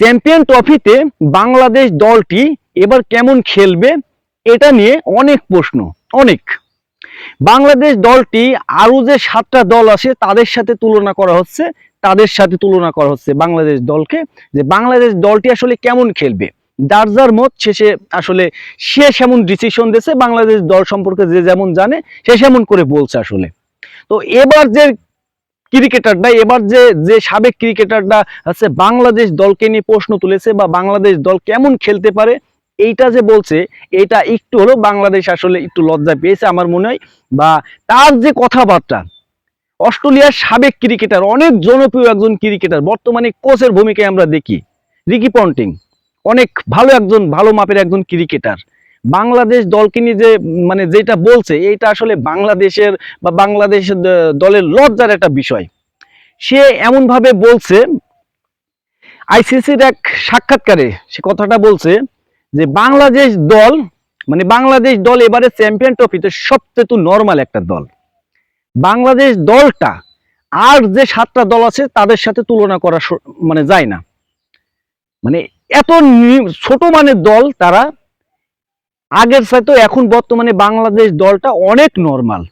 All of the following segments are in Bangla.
চ্যাম্পিয়ন ট্রফিতে বাংলাদেশ দলটি এবার কেমন খেলবে এটা নিয়ে অনেক প্রশ্ন। অনেক বাংলাদেশ দলটি আরো যে 7টা দল আছে তাদের সাথে তুলনা করা হচ্ছে বাংলাদেশ দলকে, যে বাংলাদেশ দলটি আসলে কেমন খেলবে। যার যার মত শেষে আসলে সে সেমন ডিসিশন দিয়েছে, বাংলাদেশ দল সম্পর্কে যে যেমন জানে সে সেমন করে বলছে আসলে। তো এবার যে ক্রিকেটারটা, এবার যে যে সাবেক ক্রিকেটারটা আছে বাংলাদেশ দলকে নিয়ে প্রশ্ন তুলেছে বা বাংলাদেশ দল কেমন খেলতে পারে এইটা যে বলছে, এটা একটু হলো বাংলাদেশ আসলে একটু লজ্জা পেয়েছে আমার মনে হয়। বা তার যে কথাবার্তা, অস্ট্রেলিয়ার সাবেক ক্রিকেটার, অনেক জনপ্রিয় একজন ক্রিকেটার, বর্তমানে কোচের ভূমিকায় আমরা দেখি রিকি পন্টিং, অনেক ভালো মাপের একজন ক্রিকেটার। বাংলাদেশ দলকে নিয়ে যে যেটা বলছে এইটা আসলে বাংলাদেশের বা বাংলাদেশের দলের লজ্জার একটা বিষয়। সে এমন ভাবে বলছে, আইসিসির এক সাক্ষাৎকারে সে কথাটা বলছে যে বাংলাদেশ দল এবারে চ্যাম্পিয়ন ট্রফিতে সবচেয়ে নরমাল একটা দল। বাংলাদেশ দলটা আর যে 7টা দল আছে তাদের সাথে তুলনা করা যায় না। এত ছোট মানের দল তারা, আগের চাইতে এখন বর্তমানে বাংলাদেশ দলটা অনেক নরমাল।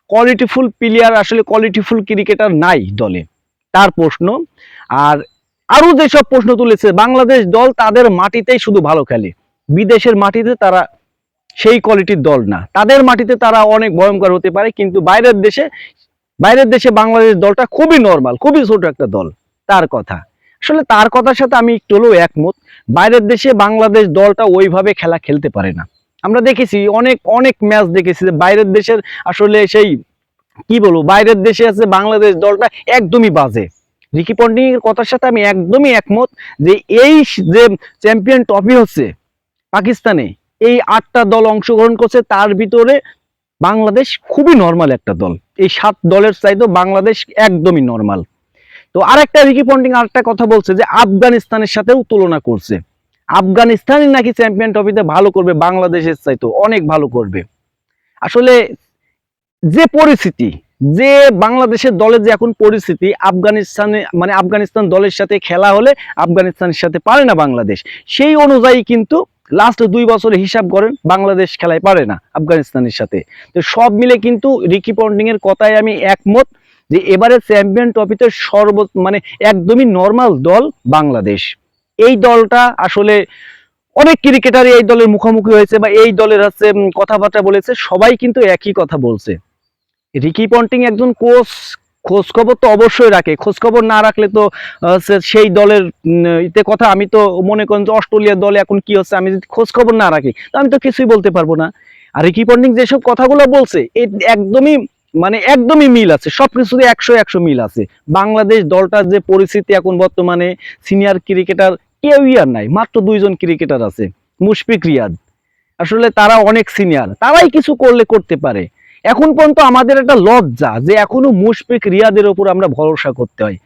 কোয়ালিটিফুল প্লেয়ার, আসলে কোয়ালিটিফুল ক্রিকেটার নাই দলে, তার প্রশ্ন। আর আরো যেসব প্রশ্ন তুলেছে, বাংলাদেশ দল তাদের মাটিতেই শুধু ভালো খেলে, বিদেশের মাটিতে তারা সেই কোয়ালিটির দল না। তাদের মাটিতে তারা অনেক ভয়ঙ্কর হতে পারে, কিন্তু বাইরের দেশে বাংলাদেশ দলটা খুবই নরমাল, খুবই ছোট একটা দল। তার কথা আসলে, তার কথার সাথে আমি একটু হলেও একমত। বাইরের দেশে বাংলাদেশ দলটা ওইভাবে খেলা খেলতে পারে না। আমরা দেখেছি অনেক ম্যাচ দেখেছি যে বাইরের দেশের আসলে সেই কি বলবো, বাইরের দেশে আছে বাংলাদেশ দলটা একদমই বাজে। রিকি পন্টিং এর কথার সাথে আমি একদমই একমত যে এই যে চ্যাম্পিয়ন ট্রফি হচ্ছে পাকিস্তানে, এই 8টা দল অংশগ্রহণ করছে, তার ভিতরে বাংলাদেশ খুবই নরমাল একটা দল। এই 7 দলের চাইতে বাংলাদেশ একদমই নরমাল। তো আরেকটা রিকি পন্টিং আরেকটা কথা বলছে যে আফগানিস্তানের সাথেও তুলনা করছে। আফগানিস্তানই নাকি চ্যাম্পিয়ন ট্রফিতে ভালো করবে, বাংলাদেশের চাইতে অনেক ভালো করবে। আসলে যে পরিস্থিতি, যে বাংলাদেশের দলের যে এখন পরিস্থিতি, আফগানিস্তান দলের সাথে খেলা হলে আফগানিস্তানের সাথে পারে না বাংলাদেশ। সেই অনুযায়ী কিন্তু লাস্ট 2 বছরে হিসাব করেন বাংলাদেশ খেলায় পারে না আফগানিস্তানের সাথে। তো সব মিলে কিন্তু রিকি পন্টিং এর কথায় আমি একমত যে এবারে চ্যাম্পিয়ন ট্রফিতে একদমই নরমাল দল বাংলাদেশ। এই দলটা আসলে অনেক ক্রিকেটারই এই দলের মুখোমুখি হয়েছে বা এই দলের কথাবার্তা বলেছে, সবাই কিন্তু একই কথা বলছে। রিকি পন্টিং একজন কোচ, খোঁজ খবর তো অবশ্যই রাখে। খোঁজ খবর না রাখলে তো সেই দলের কথা, আমি তো মনে করেন যে অস্ট্রেলিয়ার দলে এখন কি হচ্ছে আমি যদি খোঁজ খবর না রাখি তো আমি তো কিছুই বলতে পারবো না। আর রিকি পন্টিং যেসব কথাগুলো বলছে একদমই মিল আছে, সবকিছুতে 100 মিল আছে। বাংলাদেশ দলটার যে পরিস্থিতি এখন বর্তমানে, সিনিয়র ক্রিকেটার কেউই আর নাই, মাত্র 2 জন ক্রিকেটার আছে, মুশফিক, রিয়াদ। আসলে তারা অনেক সিনিয়র, তারাই কিছু করতে পারে। এখন পর্যন্ত আমাদের একটা লজ্জা যে এখনো মুশফিক, রিয়াদের উপর আমরা ভরসা করতে হয়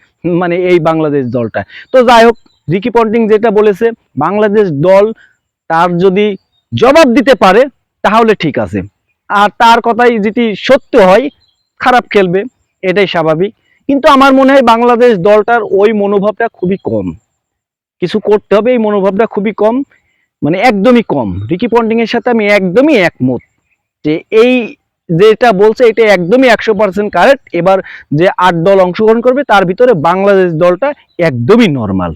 এই বাংলাদেশ দলটা। তো যাই হোক, রিকি পন্টিং যেটা বলেছে, বাংলাদেশ দল তার যদি জবাব দিতে পারে তাহলে ঠিক আছে, আর তার কথাই যদি সত্য হয় খারাপ খেলবে, এটাই স্বাভাবিক। কিন্তু আমার মনে হয় বাংলাদেশ দলটার ওই মনোভাবটা খুবই কম, কিছু করতে হবে এই মনোভাবটা খুবই কম, একদমই কম। রিকি পন্টিং এর সাথে আমি একদমই একমত যে এই যেটা বলছে এটা একদমই 100% কারেক্ট। এবার যে 8 দল অংশগ্রহণ করবে তার ভিতরে বাংলাদেশ দলটা একদমই নরমাল।